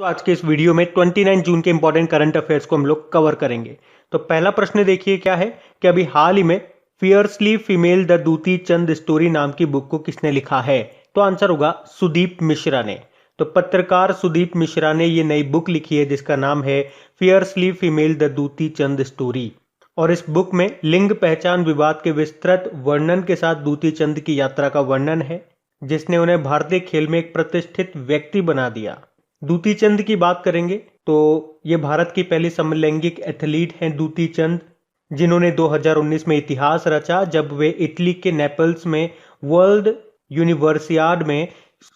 तो आज के इस वीडियो में 29 जून के इंपॉर्टेंट करंट अफेयर्स को हम लोग कवर करेंगे। तो पहला प्रश्न देखिए क्या है कि अभी हाल ही में fiercely female the Dutee Chand story नाम की बुक को किसने लिखा है। तो आंसर होगा सुदीप मिश्रा ने। तो पत्रकार सुदीप मिश्रा ने ये नई बुक लिखी है जिसका नाम है fiercely female the Dutee Chand story. और इस बुक में लिंग पहचान विवाद के विस्तृत वर्णन के साथ दूती चंद की यात्रा का वर्णन है जिसने उन्हें भारतीय खेल में एक प्रतिष्ठित व्यक्ति बना दिया। दूती चंद की बात करेंगे तो ये भारत की पहली समलैंगिक एथलीट हैं दूती चंद, जिन्होंने 2019 में इतिहास रचा जब वे इटली के नेपल्स में वर्ल्ड यूनिवर्सियाड में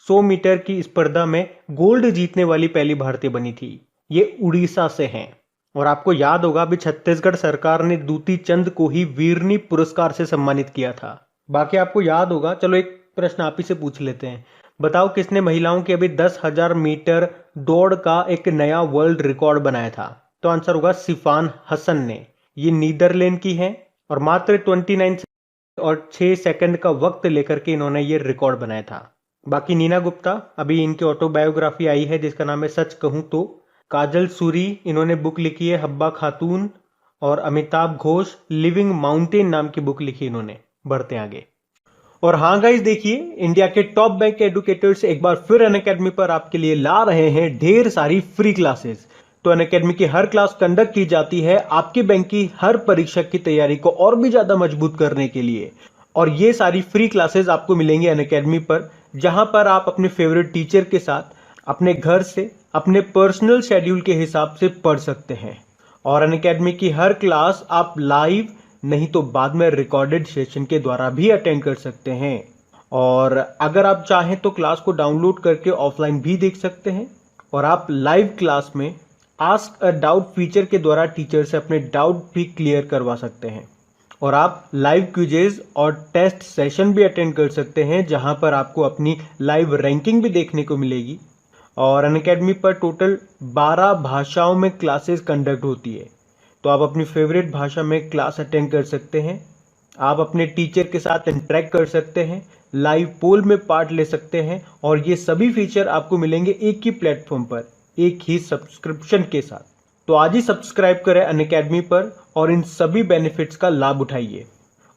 100 मीटर की स्पर्धा में गोल्ड जीतने वाली पहली भारतीय बनी थी। ये उड़ीसा से हैं और आपको याद होगा अभी छत्तीसगढ़ सरकार ने दूती चंद को ही वीरनी पुरस्कार से सम्मानित किया था। बाकी आपको याद होगा, चलो एक प्रश्न आप ही से पूछ लेते हैं। बताओ किसने महिलाओं के अभी 10,000 मीटर दौड़ का एक नया वर्ल्ड रिकॉर्ड बनाया था। तो आंसर होगा सिफान हसन ने। ये नीदरलैंड की है और मात्र 29 और 6 सेकंड का वक्त लेकर के इन्होंने ये रिकॉर्ड बनाया था। बाकी नीना गुप्ता, अभी इनकी ऑटोबायोग्राफी आई है जिसका नाम है सच कहूं तो। काजल सूरी, इन्होंने बुक लिखी है हब्बा खातून। और अमिताभ घोष लिविंग माउंटेन नाम की बुक लिखी इन्होंने। बढ़ते हैं आगे। और हाँ गाइस, देखिए इंडिया के टॉप बैंक एडुकेटर्स एक बार फिर अनअकैडमी पर आपके लिए ला रहे हैं ढेर सारी फ्री क्लासेस। तो अनअकैडमी की हर क्लास कंडक्ट की जाती है आपके बैंक की हर परीक्षा की तैयारी को और भी ज्यादा मजबूत करने के लिए। और ये सारी फ्री क्लासेस आपको मिलेंगे अनअकैडमी पर, जहां पर आप अपने फेवरेट टीचर के साथ अपने घर से अपने पर्सनल शेड्यूल के हिसाब से पढ़ सकते हैं। और अनअकैडमी की हर क्लास आप लाइव नहीं तो बाद में रिकॉर्डेड सेशन के द्वारा भी अटेंड कर सकते हैं। और अगर आप चाहें तो क्लास को डाउनलोड करके ऑफलाइन भी देख सकते हैं। और आप लाइव क्लास में आस्क अ डाउट फीचर के द्वारा टीचर से अपने डाउट भी क्लियर करवा सकते हैं। और आप लाइव क्विजेज और टेस्ट सेशन भी अटेंड कर सकते हैं जहां पर आपको अपनी लाइव रैंकिंग भी देखने को मिलेगी। और अनअकैडमी पर टोटल 12 भाषाओं में क्लासेस कंडक्ट होती है, तो आप अपनी फेवरेट भाषा में क्लास अटेंड कर सकते हैं। आप अपने टीचर के साथ इंटरेक्ट कर सकते हैं, लाइव पोल में पार्ट ले सकते हैं। और ये सभी फीचर आपको मिलेंगे एक ही प्लेटफॉर्म पर एक ही सब्सक्रिप्शन के साथ। तो आज ही सब्सक्राइब करें अनअकैडमी पर और इन सभी बेनिफिट्स का लाभ उठाइए।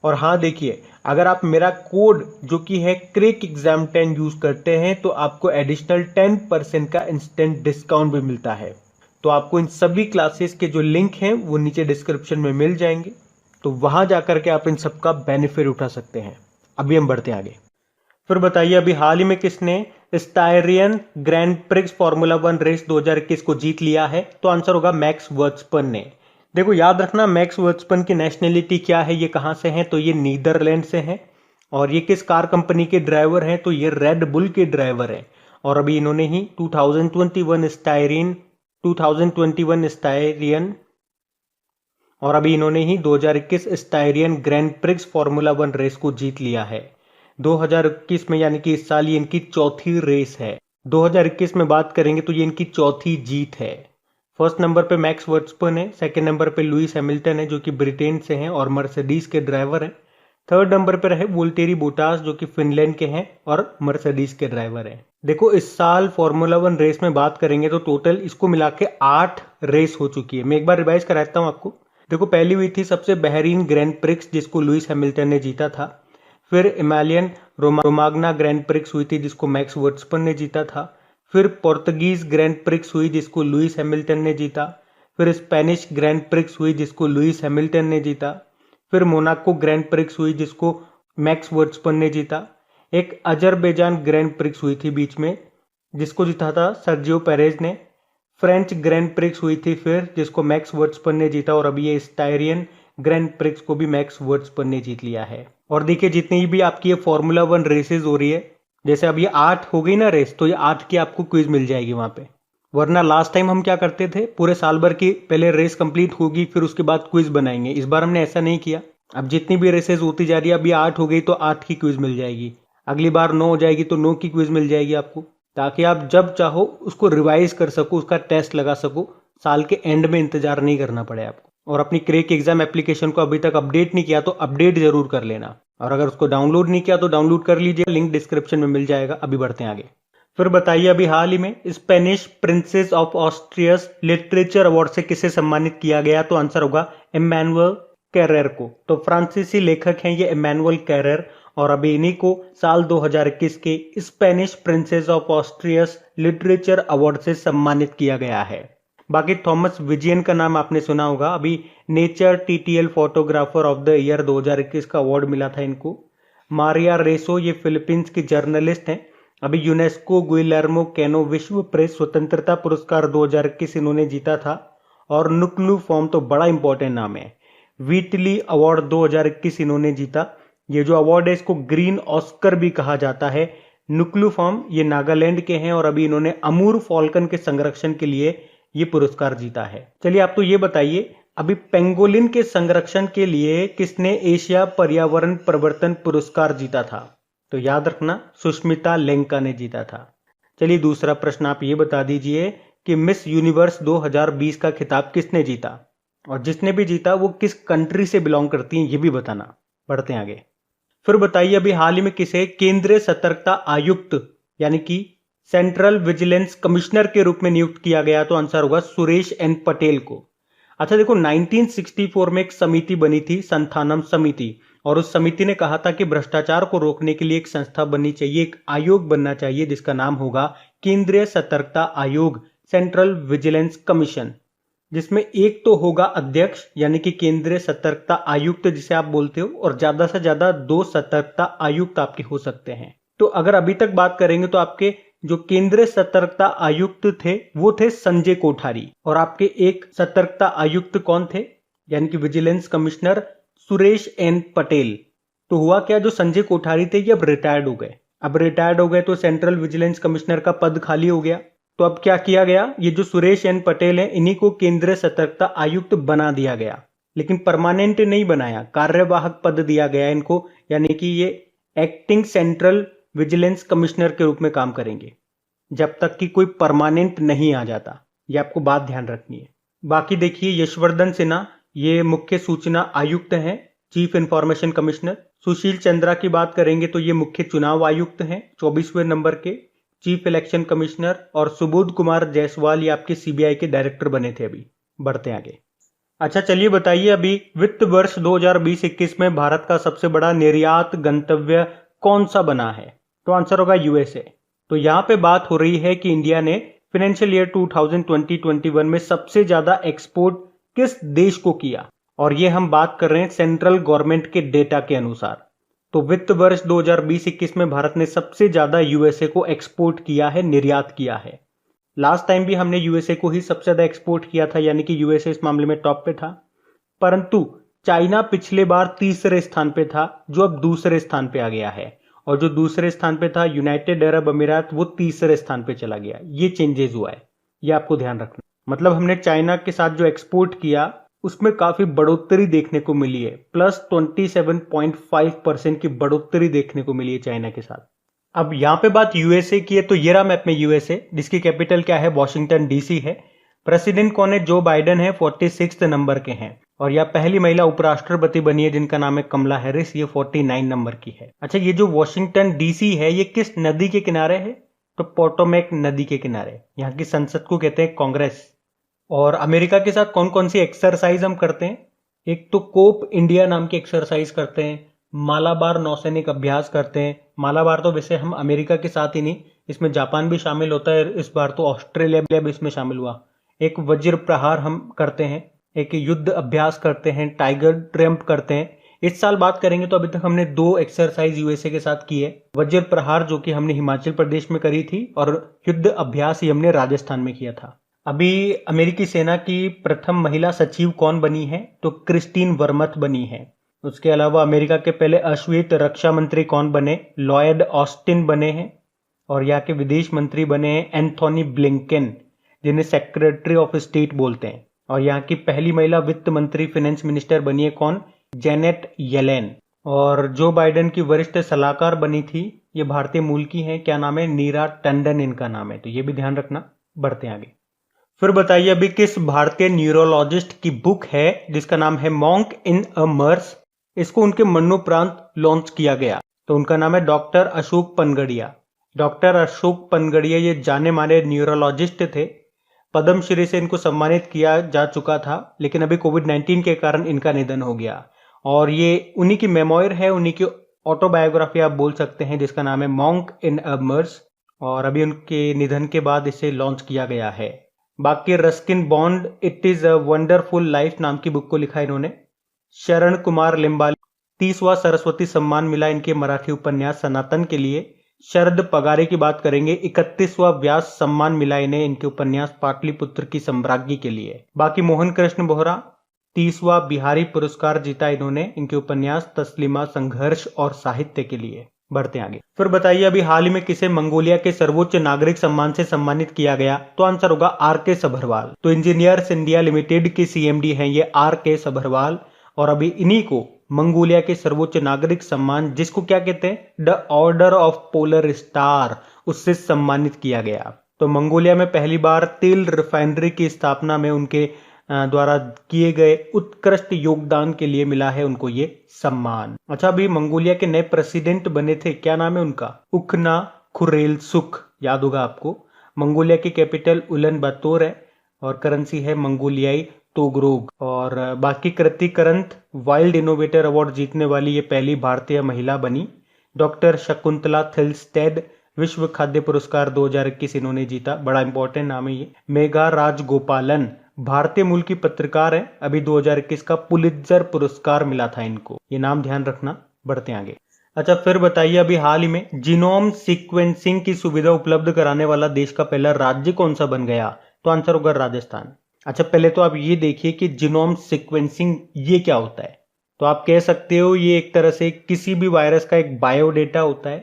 और हाँ देखिए, अगर आप मेरा कोड जो कि है क्रेक एग्जाम 10 यूज करते हैं तो आपको एडिशनल 10% का इंस्टेंट डिस्काउंट भी मिलता है। तो आपको इन सभी क्लासेस के जो लिंक हैं वो नीचे डिस्क्रिप्शन में मिल जाएंगे, तो वहां जाकर के आप इन सब का बेनिफिट उठा सकते हैं। अभी हम बढ़ते हैं आगे। फिर बताइए अभी हाल ही में किसने Styrian grand prix formula 1 race 2021 को जीत लिया है। तो आंसर होगा मैक्स वर्स्टपन ने। देखो याद रखना मैक्स वर्स्टपन की नेशनलिटी क्या है, ये कहां से हैं, तो ये नीदरलैंड से हैं। और ये किस कार कंपनी के ड्राइवर हैं, तो ये रेड बुल के ड्राइवर हैं। और अभी इन्होंने ही 2021 स्टायरियन और अभी इन्होंने ही 2021 Styrian grand prix formula 1 race को जीत लिया है 2021 में, यानी कि इस साल ये इनकी चौथी रेस है। 2021 में बात करेंगे तो ये इनकी चौथी जीत है। फर्स्ट नंबर पे मैक्स वर्स्टपन है, सेकंड नंबर पे लुइस हैमिल्टन है जो कि ब्रिटेन से हैं और मर्सिडीज के ड्राइवर हैं। थर्ड नंबर पे रहे वोल्टेरी बोटास जो कि फिनलैंड के हैं और मर्सिडीज के ड्राइवर हैं। देखो इस साल फार्मूला 1 रेस में बात करेंगे तो टोटल इसको मिला के 8 रेस हो चुकी है। मैं एक बार रिवाइज कराता हूँ आपको। देखो पहली हुई थी सबसे बहरीन ग्रैंड प्रिक्स जिसको लुइस हैमिल्टन ने जीता था। फिर इमालियन रोमाग्ना ग्रैंड प्रिक्स हुई थी जिसको मैक्स वर्स्टपन ने जीता था। फिर पोर्तुगीज ग्रैंड प्रिक्स हुई जिसको लुइस हैमिल्टन ने जीता। फिर स्पेनिश ग्रैंड प्रिक्स हुई जिसको लुइस हैमिल्टन ने जीता। फिर मोनाको ग्रैंड प्रिक्स हुई जिसको मैक्स वर्स्टपन ने जीता। एक अजरबैजान ग्रैंड प्रिक्स हुई थी बीच में जिसको जीता था सर्जियो पेरेज ने। फ्रेंच ग्रैंड प्रिक्स हुई थी फिर जिसको मैक्स वर्स्टपन ने जीता। और अभी ये स्टायरियन ग्रैंड प्रिक्स को भी मैक्स वर्स्टपन ने जीत लिया है। और देखिए जितनी भी आपकी ये फार्मूला 1 रेसेस हो रही है, जैसे अब ये 8 हो गई ना रेस, तो ये 8 की आपको क्विज मिल जाएगी वहां पे। वरना लास्ट टाइम हम क्या करते थे, पूरे साल भर की पहले रेस कंप्लीट होगी फिर उसके बाद क्विज बनाएंगे। इस बार हमने ऐसा नहीं किया। अब जितनी भी रेसेस होती जा रही है, अभी 8 हो गई तो 8 की क्विज मिल जाएगी। अगली बार 9 हो जाएगी तो 9 की क्विज मिल जाएगी आपको, ताकि आप जब चाहो उसको रिवाइज कर सको, उसका टेस्ट लगा सको। साल के एंड में इंतजार नहीं करना पड़े आपको। और अपनी क्रेक एग्जाम एप्लीकेशन को अभी तक अपडेट नहीं किया तो अपडेट जरूर कर लेना। और अगर उसको डाउनलोड नहीं किया तो डाउनलोड कर लीजिए, लिंक डिस्क्रिप्शन में मिल जाएगा। अभी बढ़ते हैं आगे। फिर बताइए अभी हाल ही में Spanish princess of Asturias literature award से किसे सम्मानित किया गया? तो आंसर होगा इमैनुअल कैरेर को। तो फ्रांसीसी लेखक हैं ये इमैनुअल कैरेर, और अभी इन्हीं को साल 2021 के Spanish princess of Asturias literature award से सम्मानित किया गया है। बाकी थॉमस विजियन का नाम आपने सुना होगा, अभी nature TTL photographer of the year 2021 का अवार्ड मिला था इनको। मारिया रेसो ये फिलीपींस की जर्नलिस्ट हैं, अभी यूनेस्को गुइलेर्मो कैनो विश्व प्रेस स्वतंत्रता पुरस्कार 2021 इन्होंने जीता था। और नुक्लू फॉर्म तो बड़ा इंपॉर्टेंट नाम है, व्हीटली अवार्ड 2021 इन्होंने जीता। ये जो अवार्ड है इसको ग्रीन ऑस्कर भी कहा जाता है। नुक्लू फॉर्म ये नागालैंड के हैं और अभी इन्होंने अमूर फॉल्कन के संरक्षण के लिए ये पुरस्कार जीता है। चलिए आप तो ये बताइए अभी पेंगोलिन के संरक्षण के लिए किसने एशिया पर्यावरण परिवर्तन पुरस्कार जीता था? तो याद रखना सुष्मिता लेंका ने जीता था। चलिए दूसरा प्रश्न आप ये बता दीजिए कि मिस यूनिवर्स 2020 का खिताब किसने जीता, और जिसने भी जीता वो किस कंट्री से बिलोंग करती हैं ये भी बताना। बढ़ते हैं आगे। फिर बताइए अभी हाल ही में किसे केंद्रीय सतर्कता आयुक्त यानी कि सेंट्रल विजिलेंस कमिश्नर के रूप में नियुक्त किया गया? तो आंसर होगा सुरेश एन पटेल को। अच्छा देखो 1964 में एक समिति बनी थी, संथानम समिति, और उस समिति ने कहा था कि भ्रष्टाचार को रोकने के लिए एक संस्था बननी चाहिए, एक आयोग बनना चाहिए जिसका नाम होगा केंद्रीय सतर्कता आयोग, सेंट्रल विजिलेंस कमीशन, जिसमें एक तो होगा अध्यक्ष यानी कि केंद्रीय सतर्कता आयुक्त जिसे आप बोलते हो, और ज्यादा से ज्यादा 2 सतर्कता आयुक्त आपके हो सकते हैं। तो अगर अभी तक बात करेंगे तो आपके जो केंद्रीय सतर्कता आयुक्त थे वो थे संजय कोठारी, और आपके एक सतर्कता आयुक्त कौन थे यानी कि vigilance commissioner Suresh N Patel. तो हुआ क्या, जो संजय कोठारी थे ये अब रिटायर्ड हो गए। अब रिटायर्ड हो गए तो सेंट्रल विजिलेंस कमिश्नर का पद खाली हो गया। तो अब क्या किया गया, ये जो सुरेश एन पटेल हैं इन्हीं को केंद्रीय सतर्कता आयुक्त बना दिया गया, लेकिन परमानेंट नहीं बनाया, कार्यवाहक पद दिया गया इनको, यानी कि ये एक्टिंग सेंट्रल विजिलेंस कमिश्नर के रूप में काम करेंगे जब तक कि कोई परमानेंट नहीं आ जाता। ये आपको बात ध्यान रखनी है। बाकी देखिए यशवर्धन सिन्हा ये मुख्य सूचना आयुक्त हैं, chief information commissioner. Sushil Chandra की बात करेंगे तो ये मुख्य चुनाव आयुक्त हैं, 24वें नंबर के चीफ इलेक्शन कमिश्नर। और सुबोध कुमार जायसवाल ये आपके सीबीआई के डायरेक्टर बने थे अभी। बढ़ते आगे। अच्छा चलिए बताइए अभी वित्त वर्ष 2020-21 में भारत का सबसे बड़ा निर्यात गंतव्य कौन सा बना है? तो आंसर होगा यूएसए। तो यहां पे बात हो रही है कि इंडिया ने फाइनेंशियल ईयर 2020-21 में सबसे ज्यादा एक्सपोर्ट किस देश को किया, और ये हम बात कर रहे हैं सेंट्रल गवर्नमेंट के डेटा के अनुसार। तो वित्त वर्ष 2020-21 में भारत ने सबसे ज्यादा यूएसए को एक्सपोर्ट किया है, निर्यात किया है। लास्ट टाइम भी हमने यूएसए को ही सबसे ज्यादा एक्सपोर्ट किया था, यानी कि यूएसए इस मामले में टॉप पे था। परंतु चाइना पिछले बार तीसरे स्थान पे था, जो अब दूसरे स्थान पे आ गया है, और जो दूसरे स्थान पे था यूनाइटेड अरब अमीरात वो तीसरे स्थान पे चला गया। ये चेंजेस हुआ है, ये आपको ध्यान रखना। मतलब हमने चाइना के साथ जो एक्सपोर्ट किया उसमें काफी बढ़ोतरी देखने को मिली है, प्लस 27.5% की बढ़ोतरी देखने को मिली है चाइना के साथ। अब यहां पे बात यूएसए की है, तो ये रहा मैप में यूएसए, जिसकी कैपिटल क्या है, वॉशिंगटन डीसी है। प्रेसिडेंट कौन है, जो बाइडेन है, 46 नंबर के हैं। और यह पहली महिला उपराष्ट्रपति बनी है जिनका नाम है कमला हैरिस, ये 49 नंबर की है। अच्छा ये जो वॉशिंगटन डीसी है ये किस नदी के किनारे है? तो पोटोमेक नदी के किनारे। यहाँ की संसद को कहते हैं कांग्रेस। और अमेरिका के साथ कौन कौन सी एक्सरसाइज हम करते हैं? एक तो कोप इंडिया नाम की एक्सरसाइज करते हैं, मालाबार नौसैनिक अभ्यास करते हैं। मालाबार तो वैसे हम अमेरिका के साथ ही नहीं, इसमें जापान भी शामिल होता है, इस बार तो ऑस्ट्रेलिया भी इसमें शामिल हुआ। एक वज्र प्रहार हम करते हैं, एक युद्ध अभ्यास करते हैं, टाइगर ट्रम्प करते हैं। इस साल बात करेंगे तो अभी तक हमने 2 एक्सरसाइज यूएसए के साथ की है, वज्र प्रहार जो कि हमने हिमाचल प्रदेश में करी थी, और युद्ध अभ्यास ही हमने राजस्थान में किया था। अभी अमेरिकी सेना की प्रथम महिला सचिव कौन बनी है? तो क्रिस्टीन वर्मथ बनी है। उसके अलावा अमेरिका के पहले अश्वेत रक्षा मंत्री कौन बने? लॉयड ऑस्टिन बने हैं। और यहाँ के विदेश मंत्री बने हैं एंथोनी ब्लिंकन, जिन्हें सेक्रेटरी ऑफ स्टेट बोलते हैं। और यहाँ की पहली महिला वित्त मंत्री फाइनेंस मिनिस्टर बनी है कौन? Janet Yellen. और जो बाइडेन की वरिष्ठ सलाहकार बनी थी ये भारतीय मूल की हैं, क्या नाम है? नीरा टंडन इनका नाम है, तो ये भी ध्यान रखना। बढ़ते हैं आगे। फिर बताइए अभी किस भारतीय न्यूरोलॉजिस्ट की बुक है जिसका नाम है मॉन्क इन अ मर्स? इसको उनके मरणोपरांत लॉन्च किया गया, तो उनका नाम है डॉक्टर अशोक पनगड़िया। डॉक्टर अशोक पनगड़िया ये जाने माने न्यूरोलॉजिस्ट थे। पद्मश्री से इनको सम्मानित किया जा चुका था, लेकिन अभी कोविड-19 के कारण इनका निधन हो गया। और ये उन्हीं की मेमोयर है, उन्हीं की ऑटोबायोग्राफी आप बोल सकते हैं, जिसका नाम है मॉन्क इन अ मर्स, और अभी उनके निधन के बाद इसे लॉन्च किया गया है। बाकी Ruskin bond it is a wonderful life नाम की बुक को लिखा इन्होंने। शरण कुमार लिम्बाले 30वां सरस्वती सम्मान मिला इनके मराठी उपन्यास सनातन के लिए। शरद पगारे की बात करेंगे, 31वां व्यास सम्मान मिला इन्हें इनके उपन्यास पाटलिपुत्र की सम्राज्ञी के लिए। बाकी मोहन कृष्ण बोहरा 30वां बिहारी पुरस्कार जीता इन्होंने इनके उपन्यास तस्लीमा संघर्ष और साहित्य के लिए। बढ़ते आगे। फिर बताइए अभी हाल ही में किसे मंगोलिया के सर्वोच्च नागरिक सम्मान से सम्मानित किया गया? तो आंसर होगा आर के सभरवाल। तो इंजीनियर्स इंडिया लिमिटेड के सीएमडी हैं ये आर के सभरवाल, और अभी इन्हीं को मंगोलिया के सर्वोच्च नागरिक सम्मान, जिसको क्या कहते हैं, the order of polar star, उससे सम्मानित किया गया। तो मंगोलिया में पहली बार तेल रिफाइनरी की स्थापना में उनके द्वारा किए गए उत्कृष्ट योगदान के लिए मिला है उनको ये सम्मान। अच्छा, अभी मंगोलिया के नए प्रेसिडेंट बने थे, क्या नाम है उनका? उखना खुरेलसुख, याद होगा आपको। मंगोलिया की कैपिटल उलन बातोर है और करेंसी है मंगोलियाई तोगरोग। और बाकी कृति करंत वाइल्ड इनोवेटर अवार्ड जीतने वाली ये पहली भारतीय महिला बनी। डॉक्टर शकुंतला थिल्स्टेड विश्व खाद्य पुरस्कार 2021 इन्होंने जीता, बड़ा इंपॉर्टेंट नाम है ये। मेघा राजगोपालन भारतीय मूल की पत्रकार है, अभी 2021 का पुलित्जर पुरस्कार मिला था इनको, ये नाम ध्यान रखना। बढ़ते आगे। अच्छा, फिर बताइए अभी हाल ही में जीनोम सीक्वेंसिंग की सुविधा उपलब्ध कराने वाला देश का पहला राज्य कौन सा बन गया? तो आंसर होगा राजस्थान। अच्छा, पहले तो आप ये देखिए कि जीनोम सीक्वेंसिंग ये क्या होता है। तो आप कह सकते हो ये एक तरह से किसी भी वायरस का एक बायोडेटा होता है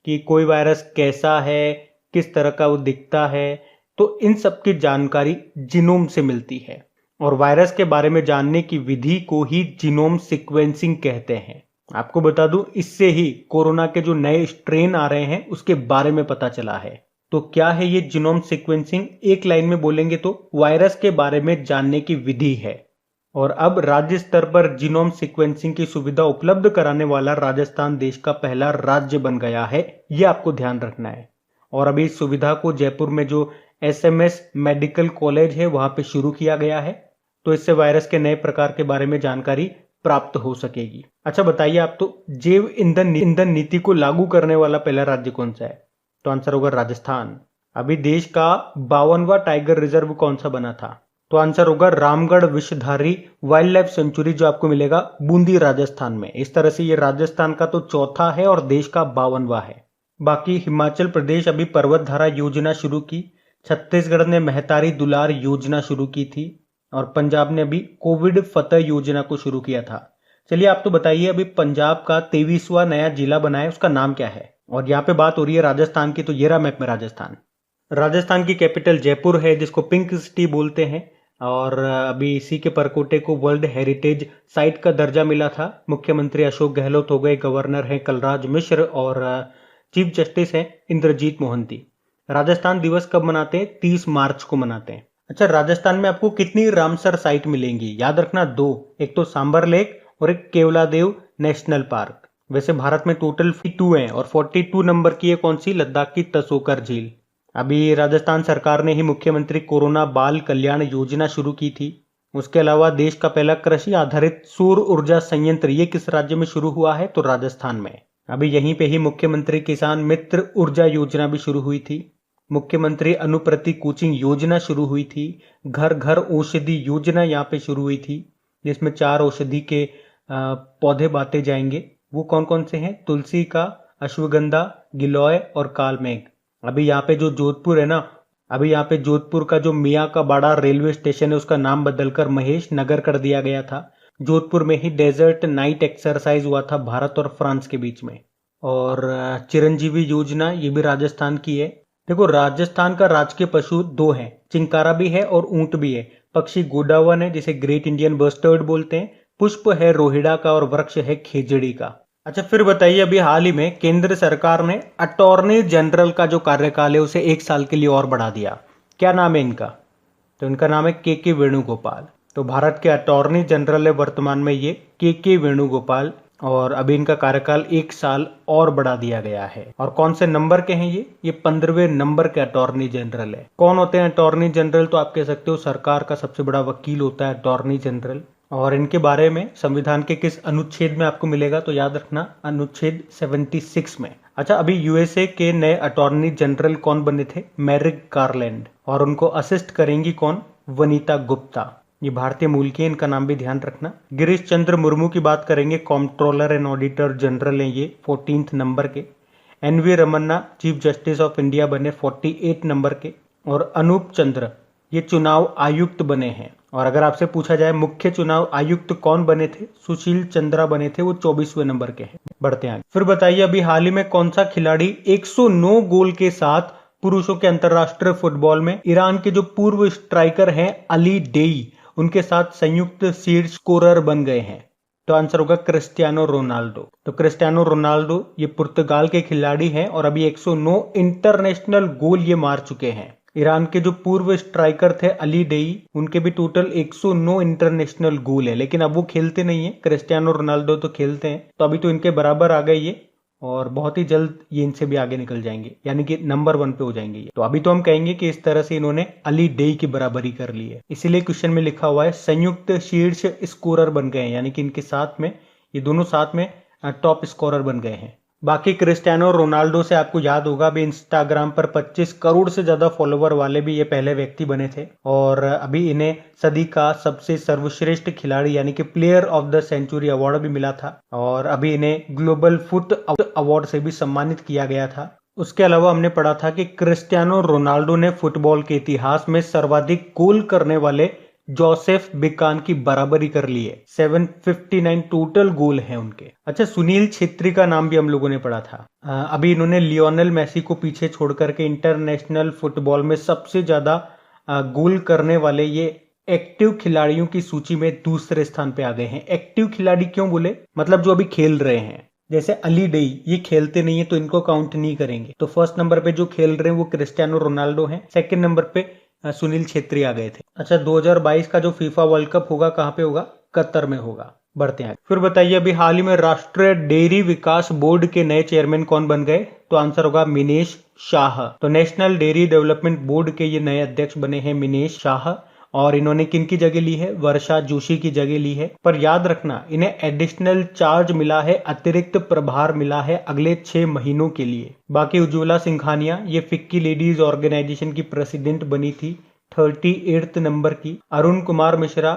कि कोई वायरस कैसा है, किस तरह का वो दिखता है, तो इन सब की जानकारी जीनोम से मिलती है। और वायरस के बारे में जानने की विधि को ही जीनोम सीक्वेंसिंग कहते हैं। आपको बता दूं, इससे ही कोरोना के जो नए स्ट्रेन आ रहे हैं उसके बारे में पता चला है। तो क्या है ये जीनोम सीक्वेंसिंग? एक लाइन में बोलेंगे तो वायरस के बारे में जानने की विधि है। और अब राज्य स्तर पर जीनोम सीक्वेंसिंग की सुविधा उपलब्ध कराने वाला राजस्थान देश का पहला राज्य बन गया है, यह आपको ध्यान रखना है। और अभी इस सुविधा को जयपुर में जो एसएमएस मेडिकल कॉलेज है वहां पे शुरू किया गया है, तो इससे वायरस के नए प्रकार के बारे में जानकारी प्राप्त हो सकेगी। अच्छा बताइए आप, तो जैव ईंधन नीति को लागू करने वाला पहला राज्य कौन सा है? तो आंसर होगा राजस्थान। अभी देश का 52वां टाइगर रिजर्व कौन सा बना था? तो आंसर होगा Ramgarh Vishdhari wild life sanctuary, जो आपको मिलेगा बूंदी राजस्थान में। इस तरह से ये राजस्थान का तो चौथा है और देश का 52वां है। बाकी हिमाचल प्रदेश अभी पर्वतधारा योजना शुरू की, छत्तीसगढ़ ने महतारी दुलार योजना शुरू की थी, और पंजाब ने अभी कोविड फतह योजना को शुरू किया था। चलिए आप तो बताइए, अभी पंजाब का 23वां नया जिला बना है, उसका नाम क्या है? और यहाँ पे बात हो रही है राजस्थान की, तो ये रहा मैप में राजस्थान। राजस्थान की कैपिटल जयपुर है, जिसको पिंक सिटी बोलते हैं, और अभी इसी के परकोटे को वर्ल्ड हेरिटेज साइट का दर्जा मिला था। मुख्यमंत्री अशोक गहलोत हो गए, गवर्नर हैं कलराज मिश्र, और चीफ जस्टिस हैं इंद्रजीत मोहंती। राजस्थान दिवस कब मनाते हैं? 30 मार्च को मनाते हैं। अच्छा, राजस्थान में आपको कितनी रामसर साइट मिलेंगी? याद रखना, 2, एक तो सांबर लेक और एक केवलादेव नेशनल पार्क। वैसे भारत में टोटल 42 हैं, और 42 नंबर की है कौन सी? लद्दाख की तसोकर झील। अभी राजस्थान सरकार ने ही मुख्यमंत्री कोरोना बाल कल्याण योजना शुरू की थी। उसके अलावा देश का पहला कृषि आधारित सौर ऊर्जा संयंत्र ये किस राज्य में शुरू हुआ है? तो राजस्थान में। अभी यहीं पे ही मुख्यमंत्री किसान मित्र ऊर्जा योजना भी शुरू हुई थी। मुख्यमंत्री अनुप्रति कोचिंग योजना शुरू हुई थी। घर घर औषधि योजना यहाँ पे शुरू हुई थी, जिसमें 4 औषधि के पौधे बांटे जाएंगे। वो कौन कौन से हैं? तुलसी का, अश्वगंधा, गिलोय और कालमेघ। अभी यहाँ पे जो जोधपुर है ना, अभी यहाँ पे जोधपुर का जो मियाँ का बाड़ा रेलवे स्टेशन है उसका नाम बदलकर महेश नगर कर दिया गया था। जोधपुर में ही डेजर्ट नाइट एक्सरसाइज हुआ था भारत और फ्रांस के बीच में। और चिरंजीवी योजना ये भी राजस्थान की है। देखो, राजस्थान का राजकीय पशु 2 हैं, चिंकारा भी है और ऊंट भी है। पक्षी गोडावन है, जिसे ग्रेट इंडियन बस्टर्ड बोलते हैं। पुष्प है रोहिड़ा का, और वृक्ष है खेजड़ी का। अच्छा, फिर बताइए, अभी हाल ही में केंद्र सरकार ने अटॉर्नी जनरल का जो कार्यकाल है उसे 1 साल के लिए और बढ़ा दिया। क्या नाम है इनका? तो इनका नाम है के वेणुगोपाल। तो भारत के अटॉर्नी जनरल है वर्तमान में ये के वेणुगोपाल। और अभी इनका कार्यकाल 1 साल और बढ़ा दिया गया है। और कौन से नंबर के हैं ये 15वें नंबर के अटॉर्नी जनरल है। कौन होते हैं अटॉर्नी जनरल? तो आप कह सकते हो सरकार का सबसे बड़ा वकील होता है अटॉर्नी जनरल। और इनके बारे में संविधान के किस अनुच्छेद में आपको मिलेगा? तो याद रखना अनुच्छेद 76 में। अच्छा, अभी यूएसए के नए अटॉर्नी जनरल कौन बने थे? Merrick Garland. और उनको असिस्ट करेंगी कौन? वनीता गुप्ता। ये भारतीय मूल के, इनका नाम भी ध्यान रखना। गिरीश चंद्र मुर्मू की बात करेंगे, कॉम्प्ट्रोलर एंड ऑडिटर जनरल हैं ये 14th नंबर के। N V Ramana chief justice of India बने 48 नंबर के। और अनूप चंद्र ये चुनाव आयुक्त बने हैं। और अगर आपसे पूछा जाए मुख्य चुनाव आयुक्त कौन बने थे? सुशील चंद्रा बने थे, वो 24वें नंबर के हैं। बढ़ते हैं आगे। फिर बताइए अभी हाल ही में कौन सा खिलाड़ी 109 गोल के साथ पुरुषों के अंतरराष्ट्रीय फुटबॉल में ईरान के जो पूर्व स्ट्राइकर हैं अली डेई, उनके साथ संयुक्त शीर्ष स्कोरर बन गए हैं? तो आंसर होगा क्रिस्टियानो रोनाल्डो। तो क्रिस्टियानो रोनाल्डो ये पुर्तगाल के खिलाड़ी हैं और अभी 109 इंटरनेशनल गोल ये मार चुके हैं। ईरान के जो पूर्व स्ट्राइकर थे अली डेई, उनके भी टोटल 109 इंटरनेशनल गोल है, लेकिन अब वो खेलते नहीं है। क्रिस्टियानो रोनाल्डो तो खेलते हैं, तो अभी तो इनके बराबर आ गए ये, और बहुत ही जल्द ये इनसे भी आगे निकल जाएंगे, यानी कि नंबर 1 पे हो जाएंगे ये। तो अभी तो हम कहेंगे कि इस तरह से इन्होंने अली डेई की बराबरी कर ली है। इसीलिए क्वेश्चन में लिखा हुआ है संयुक्त शीर्ष स्कोरर बन गए हैं, यानी कि इनके साथ में ये दोनों साथ में टॉप स्कोरर बन गए हैं। बाकी क्रिस्टियानो रोनाल्डो से आपको याद होगा अभी इंस्टाग्राम पर 25 करोड़ से ज्यादा फॉलोवर वाले भी ये पहले व्यक्ति बने थे। और अभी इन्हें सदी का सबसे सर्वश्रेष्ठ खिलाड़ी यानी कि player of the century award भी मिला था। और अभी इन्हें ग्लोबल फुट अवार्ड से भी सम्मानित किया गया था। उसके अलावा हमने पढ़ा था कि क्रिस्टियानो रोनाल्डो ने फुटबॉल के इतिहास में सर्वाधिक गोल करने वाले जोसेफ बिकान की बराबरी कर ली है। 759 टोटल गोल हैं उनके। अच्छा, सुनील छेत्री का नाम भी हम लोगों ने पढ़ा था। अभी इन्होंने लियोनेल मेसी को पीछे छोड़ करके इंटरनेशनल फुटबॉल में सबसे ज्यादा गोल करने वाले ये एक्टिव खिलाड़ियों की सूची में दूसरे स्थान पे आ गए हैं। एक्टिव खिलाड़ी क्यों बोले? मतलब जो अभी खेल रहे हैं। जैसे अली डेई ये खेलते नहीं है तो इनको काउंट नहीं करेंगे। तो फर्स्ट नंबर पे जो खेल रहे हैं वो क्रिस्टियानो रोनाल्डो हैं। सेकंड नंबर पे सुनील छेत्री आ गए थे। अच्छा, 2022 का जो फीफा वर्ल्ड कप होगा कहाँ पे होगा? कतर में होगा। बढ़ते हैं। फिर बताइए अभी हाल ही में राष्ट्रीय डेयरी विकास बोर्ड के नए चेयरमैन कौन बन गए? तो आंसर होगा मिनेश शाह। तो नेशनल डेयरी डेवलपमेंट बोर्ड के ये नए अध्यक्ष बने हैं मिनेश शाह। और इन्होंने किन की जगह ली है? वर्षा जोशी की जगह ली है। पर याद रखना इन्हें एडिशनल चार्ज मिला है, अतिरिक्त प्रभार मिला है अगले 6 महीनों के लिए। बाकी उज्ज्वला सिंघानिया ये फिक्की लेडीज ऑर्गेनाइजेशन की प्रेसिडेंट बनी थी 38 नंबर की। अरुण कुमार मिश्रा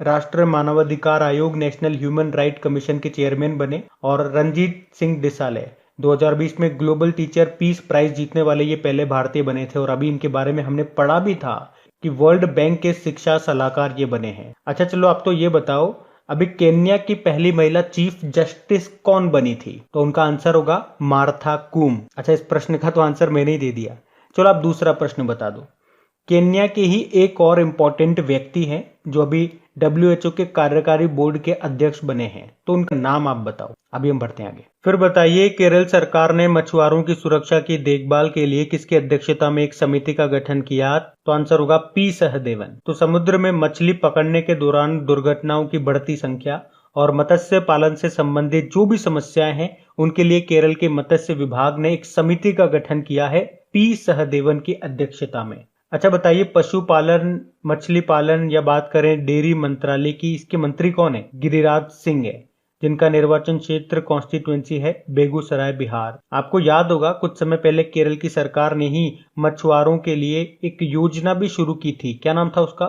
राष्ट्रीय मानवाधिकार आयोग नेशनल ह्यूमन राइट कमीशन के चेयरमैन बने। और रंजीत सिंह डिसाले 2020 में ग्लोबल टीचर पीस प्राइज जीतने वाले ये पहले भारतीय बने थे। और अभी इनके बारे में हमने पढ़ा भी था कि वर्ल्ड बैंक के शिक्षा सलाहकार ये बने हैं। अच्छा चलो, अब तो ये बताओ अभी केन्या की पहली महिला चीफ जस्टिस कौन बनी थी? तो उनका आंसर होगा मार्था कूम। अच्छा, इस प्रश्न का तो आंसर मैंने ही दे दिया। चलो आप दूसरा प्रश्न बता दो। केन्या के ही एक और इम्पोर्टेंट व्यक्ति हैं जो अभी WHO के कार्यकारी बोर्ड के अध्यक्ष बने हैं, तो उनका नाम आप बताओ। अभी हम बढ़ते हैं आगे। फिर बताइए केरल सरकार ने मछुआरों की सुरक्षा की देखभाल के लिए किसकी अध्यक्षता में एक समिति का गठन किया? तो आंसर होगा पी सहदेवन। तो समुद्र में मछली पकड़ने के दौरान दुर्घटनाओं की बढ़ती संख्या और मत्स्य पालन से संबंधित जो भी समस्याएं हैं उनके लिए केरल के मत्स्य विभाग ने एक समिति का गठन किया है पी सहदेवन की अध्यक्षता में। अच्छा बताइए, पशुपालन, मछली पालन या बात करें डेयरी मंत्रालय की, इसके मंत्री कौन है? गिरिराज सिंह है, जिनका निर्वाचन क्षेत्र कॉन्स्टिट्यूएंसी है बेगूसराय बिहार। आपको याद होगा कुछ समय पहले केरल की सरकार ने ही मछुआरों के लिए एक योजना भी शुरू की थी। क्या नाम था उसका?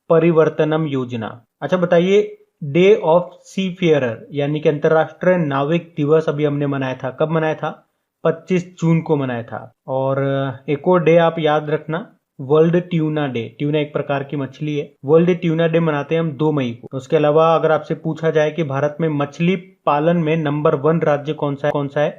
परिवर्तनम योजना। अच्छा बताइए, डे ऑफ सी फेयरर यानी कि अंतरराष्ट्रीय नाविक दिवस अभी हमने मनाया था। कब मनाया था? 25 जून को मनाया था। और एक और डे आप याद रखना, वर्ल्ड ट्यूना डे। ट्यूना एक प्रकार की मछली है। वर्ल्ड ट्यूना डे मनाते हैं हम 2 मई को। उसके अलावा अगर आपसे पूछा जाए कि भारत में मछली पालन में नंबर 1 राज्य कौन सा है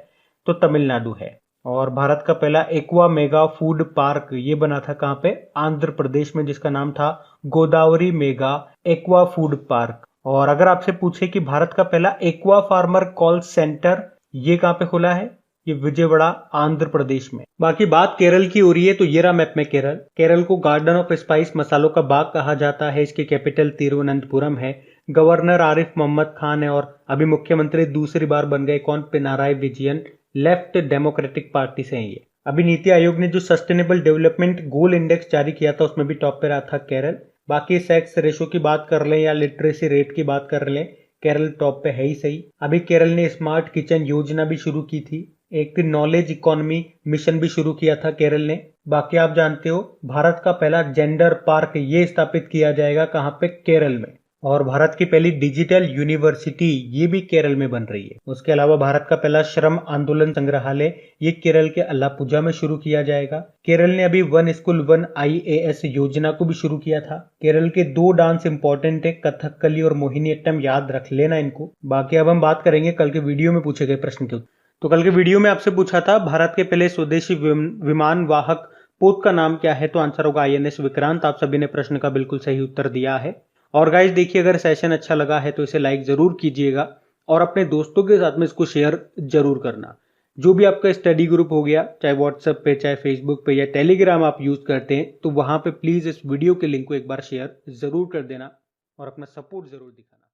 तो तमिलनाडु है। और भारत का पहला एक्वा मेगा फूड पार्क ये बना था कहाँ पे? आंध्र प्रदेश में, जिसका नाम था Godavari mega aqua food park. और अगर आपसे पूछे कि भारत का पहला एक्वा फार्मर कॉल सेंटर ये कहाँ पे खुला है? ये विजयवाड़ा आंध्र प्रदेश में। बाकी बात केरल की हो रही है तो ये रहा मैप में केरल। केरल को गार्डन ऑफ स्पाइस मसालों का बाग कहा जाता है। इसकी कैपिटल तिरुवनंतपुरम है। गवर्नर आरिफ मोहम्मद खान है और अभी मुख्यमंत्री दूसरी बार बन गए कौन? Pinarayi Vijayan, left democratic party से हैं ये। अभी नीति आयोग ने जो सस्टेनेबल डेवलपमेंट गोल इंडेक्स जारी किया था उसमें भी टॉप पे रहा था केरल। बाकी सेक्स रेशो की बात कर लें या लिटरेसी रेट की बात कर लें, केरल टॉप पे है ही सही। अभी केरल ने स्मार्ट किचन योजना भी शुरू की थी, एक नॉलेज इकोनॉमी मिशन भी शुरू किया था केरल ने। बाकी आप जानते हो भारत का पहला जेंडर पार्क ये स्थापित किया जाएगा कहाँ पे? केरल में। और भारत की पहली डिजिटल यूनिवर्सिटी ये भी केरल में बन रही है। उसके अलावा भारत का पहला श्रम आंदोलन संग्रहालय ये केरल के अलापुजा में शुरू किया जाएगा। केरल ने अभी वन स्कूल वन IAS योजना को भी शुरू किया था। केरल के 2 डांस इंपॉर्टेंट है, कथकली और मोहिनीअट्टम, याद रख लेना इनको। बाकी अब हम बात करेंगे कल के वीडियो में पूछे गए प्रश्न के। तो कल के वीडियो में आपसे पूछा था भारत के पहले स्वदेशी विमान वाहक पोत का नाम क्या है? तो आंसर होगा INS विक्रांत। आप सभी ने प्रश्न का बिल्कुल सही उत्तर दिया है। और गाइस देखिए, अगर सेशन अच्छा लगा है तो इसे लाइक जरूर कीजिएगा और अपने दोस्तों के साथ में इसको शेयर जरूर करना। जो भी आपका स्टडी ग्रुप हो गया, चाहे व्हाट्सएप पे, चाहे फेसबुक पे या टेलीग्राम आप यूज करते हैं, तो वहां पे प्लीज इस वीडियो के लिंक को एक बार शेयर जरूर कर देना और अपना सपोर्ट जरूर दिखाना।